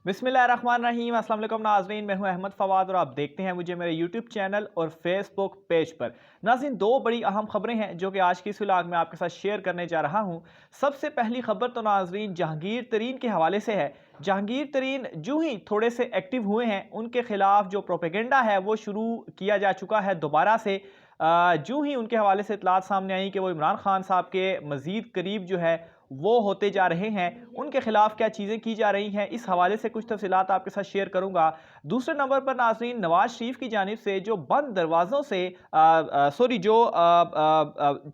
بسم اللہ الرحمن الرحیم۔ السلام علیکم ناظرین، میں ہوں احمد فواد اور آپ دیکھتے ہیں مجھے میرے یوٹیوب چینل اور فیس بک پیج پر۔ ناظرین، دو بڑی اہم خبریں ہیں جو کہ آج کی اس ولاگ میں آپ کے ساتھ شیئر کرنے جا رہا ہوں۔ سب سے پہلی خبر تو ناظرین جہانگیر ترین کے حوالے سے ہے۔ جہانگیر ترین جو ہی تھوڑے سے ایکٹیو ہوئے ہیں، ان کے خلاف جو پروپیگنڈا ہے وہ شروع کیا جا چکا ہے دوبارہ سے۔ جو ہی ان کے حوالے سے اطلاعات سامنے آئیں کہ وہ عمران خان صاحب کے مزید قریب جو ہے وہ ہوتے جا رہے ہیں، ان کے خلاف کیا چیزیں کی جا رہی ہیں، اس حوالے سے کچھ تفصیلات آپ کے ساتھ شیئر کروں گا۔ دوسرے نمبر پر ناظرین نواز شریف کی جانب سے جو بند دروازوں سے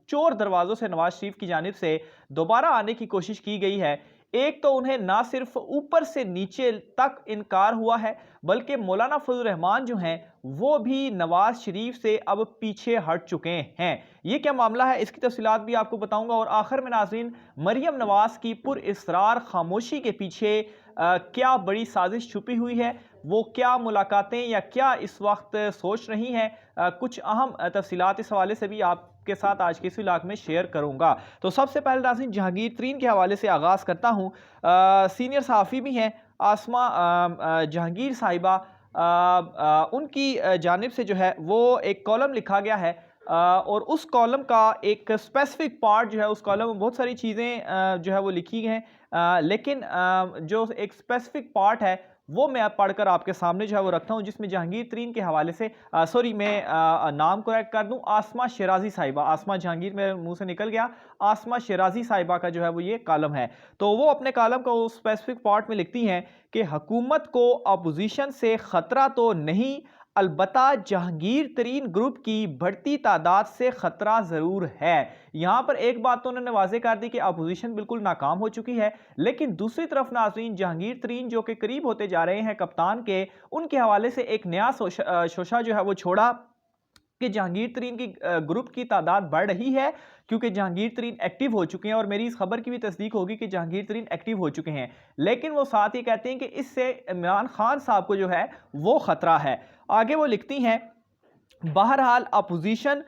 چور دروازوں سے نواز شریف کی جانب سے دوبارہ آنے کی کوشش کی گئی ہے۔ ایک تو انہیں نہ صرف اوپر سے نیچے تک انکار ہوا ہے، بلکہ مولانا فضل الرحمان جو ہیں وہ بھی نواز شریف سے اب پیچھے ہٹ چکے ہیں۔ یہ کیا معاملہ ہے، اس کی تفصیلات بھی آپ کو بتاؤں گا۔ اور آخر میں ناظرین مریم نواز کی پر اسرار خاموشی کے پیچھے کیا بڑی سازش چھپی ہوئی ہے، وہ کیا ملاقاتیں یا کیا اس وقت سوچ رہی ہیں، کچھ اہم تفصیلات اس حوالے سے بھی آپ کے ساتھ آج کے اس ولاگ میں شیئر کروں گا۔ تو سب سے پہلے ناظرین جہانگیر ترین کے حوالے سے آغاز کرتا ہوں۔ سینئر صحافی بھی ہیں آسما جہانگیر صاحبہ، ان کی جانب سے جو ہے وہ ایک کالم لکھا گیا ہے، اور اس کالم کا ایک اسپیسیفک پارٹ جو ہے، اس کالم میں بہت ساری چیزیں جو ہے وہ لکھی ہیں، لیکن جو ایک اسپیسیفک پارٹ ہے وہ میں پڑھ کر آپ کے سامنے جو ہے وہ رکھتا ہوں، جس میں جہانگیر ترین کے حوالے سے میں نام کریکٹ کر دوں، آسما شیرازی صاحبہ، آسما جہانگیر میرے منہ سے نکل گیا، آسما شیرازی صاحبہ کا جو ہے وہ یہ کالم ہے۔ تو وہ اپنے کالم کا اس اسپیسیفک پارٹ میں لکھتی ہیں کہ حکومت کو اپوزیشن سے خطرہ تو نہیں، البتہ جہانگیر ترین گروپ کی بڑھتی تعداد سے خطرہ ضرور ہے۔ یہاں پر ایک بات تو انہوں نے واضح کر دی کہ اپوزیشن بالکل ناکام ہو چکی ہے، لیکن دوسری طرف ناظرین جہانگیر ترین جو کہ قریب ہوتے جا رہے ہیں کپتان کے، ان کے حوالے سے ایک نیا شوشہ جو ہے وہ چھوڑا کہ جہانگیر ترین کی گروپ کی تعداد بڑھ رہی ہے، کیونکہ جہانگیر ترین ایکٹیو ہو چکے ہیں، اور میری اس خبر کی بھی تصدیق ہوگی کہ جہانگیر ترین ایکٹیو ہو چکے ہیں، لیکن وہ ساتھ ہی کہتے ہیں کہ اس سے عمران خان صاحب کو جو ہے وہ خطرہ ہے۔ آگے وہ لکھتی ہیں بہرحال اپوزیشن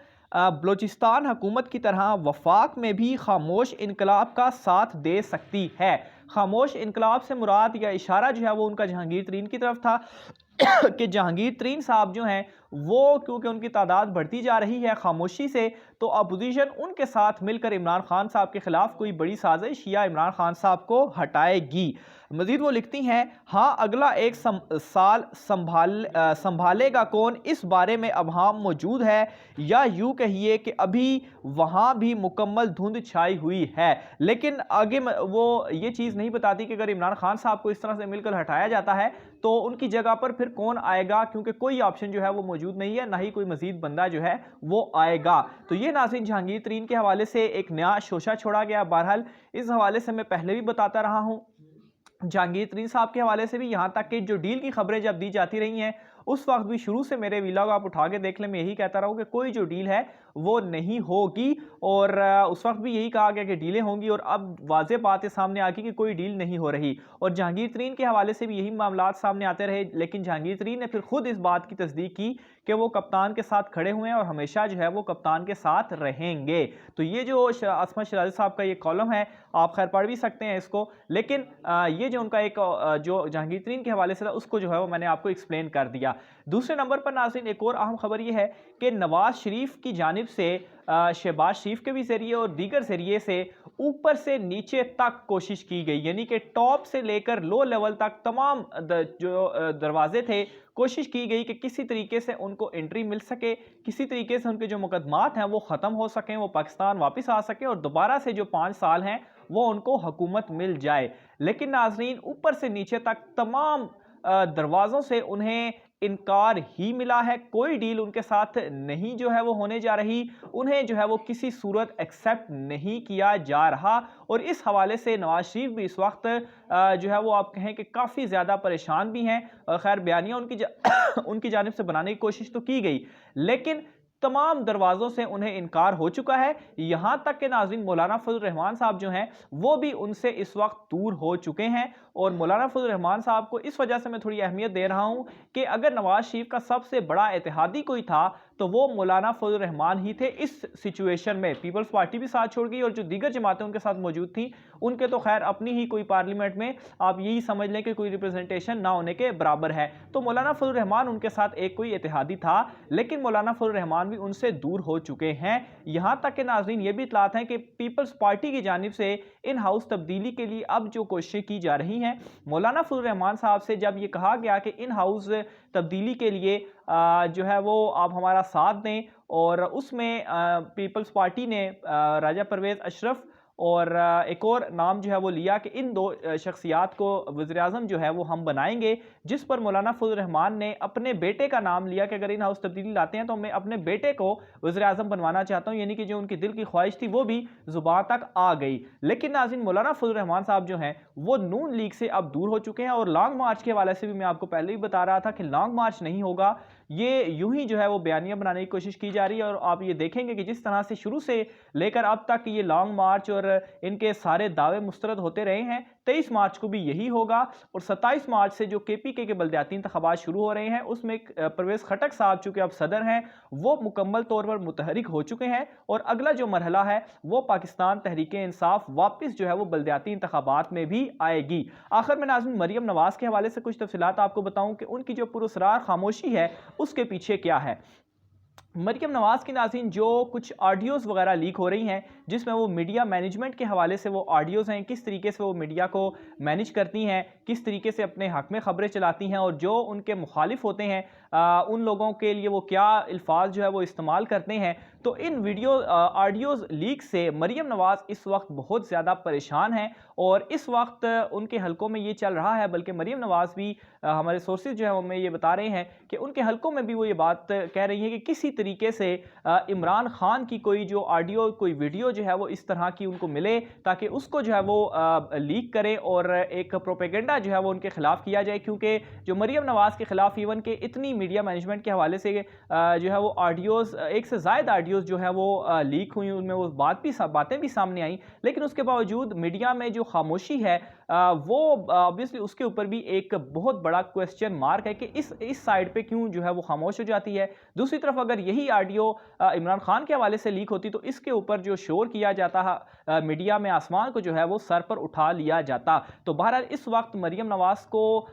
بلوچستان حکومت کی طرح وفاق میں بھی خاموش انقلاب کا ساتھ دے سکتی ہے۔ خاموش انقلاب سے مراد یا اشارہ جو ہے وہ ان کا جہانگیر ترین کی طرف تھا کہ جہانگیر ترین صاحب جو ہیں وہ کیونکہ ان کی تعداد بڑھتی جا رہی ہے خاموشی سے، تو اپوزیشن ان کے ساتھ مل کر عمران خان صاحب کے خلاف کوئی بڑی سازش یا عمران خان صاحب کو ہٹائے گی۔ مزید وہ لکھتی ہیں ہاں اگلا ایک سال سنبھالے گا کون، اس بارے میں ابہام موجود ہے، یا یوں کہیے کہ ابھی وہاں بھی مکمل دھند چھائی ہوئی ہے۔ لیکن آگے وہ یہ چیز نہیں بتاتی کہ اگر عمران خان صاحب کو اس طرح سے مل کر ہٹایا جاتا ہے تو ان کی جگہ پر پھر کون آئے گا، کیونکہ کوئی آپشن جو ہے وہ موجود نہیں ہے، نہ ہی کوئی مزید بندہ جو ہے وہ آئے گا۔ تو یہ ناظرین جہانگیر ترین کے حوالے سے ایک نیا شوشہ چھوڑا گیا۔ بہرحال اس حوالے سے میں پہلے بھی بتاتا رہا ہوں، جہانگیر ترین صاحب کے حوالے سے بھی، یہاں تک کہ جو ڈیل کی خبریں جب دی جاتی رہی ہیں اس وقت بھی شروع سے میرے ویلاگ آپ اٹھا کے دیکھ لیں، میں یہی کہتا رہا ہوں کہ کوئی جو ڈیل ہے وہ نہیں ہوگی، اور اس وقت بھی یہی کہا گیا کہ ڈیلیں ہوں گی، اور اب واضح بات ہے سامنے آ گئی کہ کوئی ڈیل نہیں ہو رہی، اور جہانگیر ترین کے حوالے سے بھی یہی معاملات سامنے آتے رہے، لیکن جہانگیر ترین نے پھر خود اس بات کی تصدیق کی کہ وہ کپتان کے ساتھ کھڑے ہوئے ہیں اور ہمیشہ جو ہے وہ کپتان کے ساتھ رہیں گے۔ تو یہ جو آسما شیرازی صاحب کا یہ کالم ہے آپ خیر پڑھ بھی سکتے ہیں اس کو، لیکن یہ جو ان کا ایک جو جہانگیر ترین کے حوالے سے تھا اس کو جو ہے وہ میں نے آپ کو ایکسپلین کر دیا۔ دوسرے نمبر پر ناظرین ایک اور اہم خبر یہ ہے کہ نواز شریف کی جانب سے شہباز شریف کے بھی ذریعے اور دیگر ذریعے سے اوپر سے نیچے تک کوشش کی گئی، یعنی کہ ٹاپ سے لے کر لو لیول تک تمام جو دروازے تھے کوشش کی گئی کہ کسی طریقے سے ان کو انٹری مل سکے، کسی طریقے سے ان کے جو مقدمات ہیں وہ ختم ہو سکیں، وہ پاکستان واپس آ سکیں، اور دوبارہ سے جو 5 سال ہیں وہ ان کو حکومت مل جائے۔ لیکن ناظرین اوپر سے نیچے تک تمام دروازوں سے انہیں انکار ہی ملا ہے، کوئی ڈیل ان کے ساتھ نہیں جو ہے وہ ہونے جا رہی، انہیں جو ہے وہ کسی صورت ایکسیپٹ نہیں کیا جا رہا، اور اس حوالے سے نواز شریف بھی اس وقت جو ہے وہ آپ کہیں کہ کافی زیادہ پریشان بھی ہیں۔ خیر بیانیہ ان کی جانب سے بنانے کی کوشش تو کی گئی، لیکن تمام دروازوں سے انہیں انکار ہو چکا ہے، یہاں تک کہ ناظرین مولانا فضل الرحمان صاحب جو ہیں وہ بھی ان سے اس وقت دور ہو چکے ہیں، اور مولانا فضل الرحمان صاحب کو اس وجہ سے میں تھوڑی اہمیت دے رہا ہوں کہ اگر نواز شریف کا سب سے بڑا اتحادی کوئی تھا تو وہ مولانا فضل الرحمان ہی تھے اس سچویشن میں. پیپلز پارٹی بھی ساتھ چھوڑ گئی اور جو دیگر جماعتیں ان کے ساتھ موجود تھیں ان کے تو خیر اپنی ہی کوئی پارلیمنٹ میں آپ یہی سمجھ لیں کہ کوئی ریپرزنٹیشن نہ ہونے کے برابر ہے. تو مولانا فضل الرحمان ان کے ساتھ ایک کوئی اتحادی تھا, لیکن مولانا فضل الرحمان بھی ان سے دور ہو چکے ہیں. یہاں تک کہ ناظرین یہ بھی اطلاعات ہیں کہ پیپلز پارٹی کی جانب سے ان ہاؤس تبدیلی کے لیے اب جو کوششیں کی جا رہی ہیں, مولانا فضل الرحمان صاحب سے جب یہ کہا گیا کہ ان ہاؤس تبدیلی کے لیے جو ہے وہ آپ ہمارا ساتھ دیں, اور اس میں پیپلز پارٹی نے راجہ پرویز اشرف اور ایک اور نام جو ہے وہ لیا کہ ان دو شخصیات کو وزیراعظم جو ہے وہ ہم بنائیں گے, جس پر مولانا فضل الرحمان نے اپنے بیٹے کا نام لیا کہ اگر ان ہاؤس تبدیلی لاتے ہیں تو میں اپنے بیٹے کو وزیراعظم بنوانا چاہتا ہوں, یعنی کہ جو ان کی دل کی خواہش تھی وہ بھی زبان تک آ گئی. لیکن ناظرین مولانا فضل الرحمان صاحب جو ہیں وہ نون لیگ سے اب دور ہو چکے ہیں, اور لانگ مارچ کے حوالے سے بھی میں آپ کو پہلے ہی بتا رہا تھا کہ لانگ مارچ نہیں ہوگا, یہ یوں ہی جو ہے وہ بیانیہ بنانے کی کوشش کی جا رہی ہے. اور آپ یہ دیکھیں گے کہ جس طرح سے شروع سے لے کر اب تک یہ لانگ مارچ اور ان کے سارے دعوے مسترد ہوتے رہے ہیں, 23 مارچ کو بھی یہی ہوگا, اور 27 مارچ سے جو KPK کے بلدیاتی انتخابات شروع ہو رہے ہیں اس میں پرویز خٹک صاحب چونکہ اب صدر ہیں وہ مکمل طور پر متحرک ہو چکے ہیں, اور اگلا جو مرحلہ ہے وہ پاکستان تحریک انصاف واپس جو ہے وہ بلدیاتی انتخابات میں بھی آئے گی. آخر میں ناظرین مریم نواز کے حوالے سے کچھ تفصیلات آپ کو بتاؤں کہ ان کی جو پراسرار خاموشی ہے اس کے پیچھے کیا ہے. مریم نواز کی ناظرین جو کچھ آڈیوز وغیرہ لیک ہو رہی ہیں جس میں وہ میڈیا مینجمنٹ کے حوالے سے وہ آڈیوز ہیں, کس طریقے سے وہ میڈیا کو مینج کرتی ہیں, کس طریقے سے اپنے حق میں خبریں چلاتی ہیں, اور جو ان کے مخالف ہوتے ہیں ان لوگوں کے لیے وہ کیا الفاظ جو ہے وہ استعمال کرتے ہیں. تو ان آڈیوز لیک سے مریم نواز اس وقت بہت زیادہ پریشان ہیں, اور اس وقت ان کے حلقوں میں یہ چل رہا ہے, بلکہ مریم نواز بھی ہمارے سورسز جو ہیں ہمیں یہ بتا رہے ہیں کہ ان کے حلقوں میں بھی وہ یہ بات کہہ رہی ہیں کہ کسی طریقے سے عمران خان کی کوئی جو آڈیو کوئی ویڈیو جو ہے وہ اس طرح کی ان کو ملے تاکہ اس کو جو ہے وہ لیک کریں اور ایک پروپیگنڈا جو ہے وہ ان کے خلاف کیا جائے, کیونکہ جو مریم نواز کے خلاف ایون کہ اتنی میڈیا مینجمنٹ کے حوالے سے جو ہے وہ آڈیوز ایک سے زائد آڈیوز جو ہے وہ لیک ہوئی, ان میں وہ باتیں بھی سامنے آئیں, لیکن اس کے باوجود میڈیا میں جو خاموشی ہے وہ obviously اس کے اوپر بھی ایک بہت بڑا کوسچن مارک ہے کہ اس سائڈ پہ کیوں جو ہے وہ خاموش ہو جاتی ہے. دوسری طرف اگر یہی آڈیو عمران خان کے حوالے سے لیک ہوتی تو اس کے اوپر جو شور کیا جاتا میڈیا میں آسمان کو جو ہے وہ سر پر اٹھا لیا جاتا. تو بہرحال اس وقت مریم نواز کو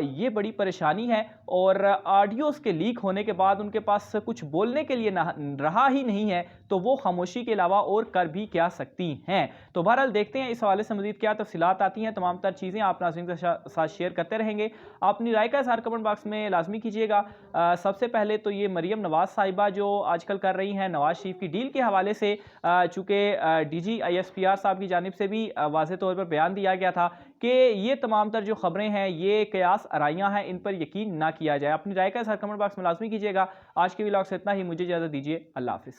یہ بڑی پریشانی ہے, اور آڈیوز کے لیک ہونے کے بعد ان کے پاس کچھ بولنے کے لیے رہا ہی نہیں ہے, تو وہ خاموشی کے علاوہ اور کر بھی کیا سکتی ہیں. تو بہرحال دیکھتے ہیں اس حوالے سے مزید کیا تفصیلات آتی ہیں. تمام تر چیزیں آپ ناظرین کے ساتھ شیئر کرتے رہیں گے. آپ اپنی رائے کا اظہار کمنٹ باکس میں لازمی کیجیے گا. سب سے پہلے تو یہ مریم نواز صاحبہ جو آج کل کر رہی ہیں نواز شریف کی ڈیل کے حوالے سے, چونکہ DG/ISPR صاحب کی جانب سے بھی واضح طور پر بیان دیا گیا تھا کہ یہ تمام تر جو خبریں ہیں یہ قیاس آرائیاں ہیں, ان پر یقین نہ کیا جائے. اپنی رائے کا اظہار کمنٹ باکس میں لازمی کیجیے گا. آج کے ولاگ سے اتنا ہی, مجھے اجازت دیجیے. اللہ حافظ.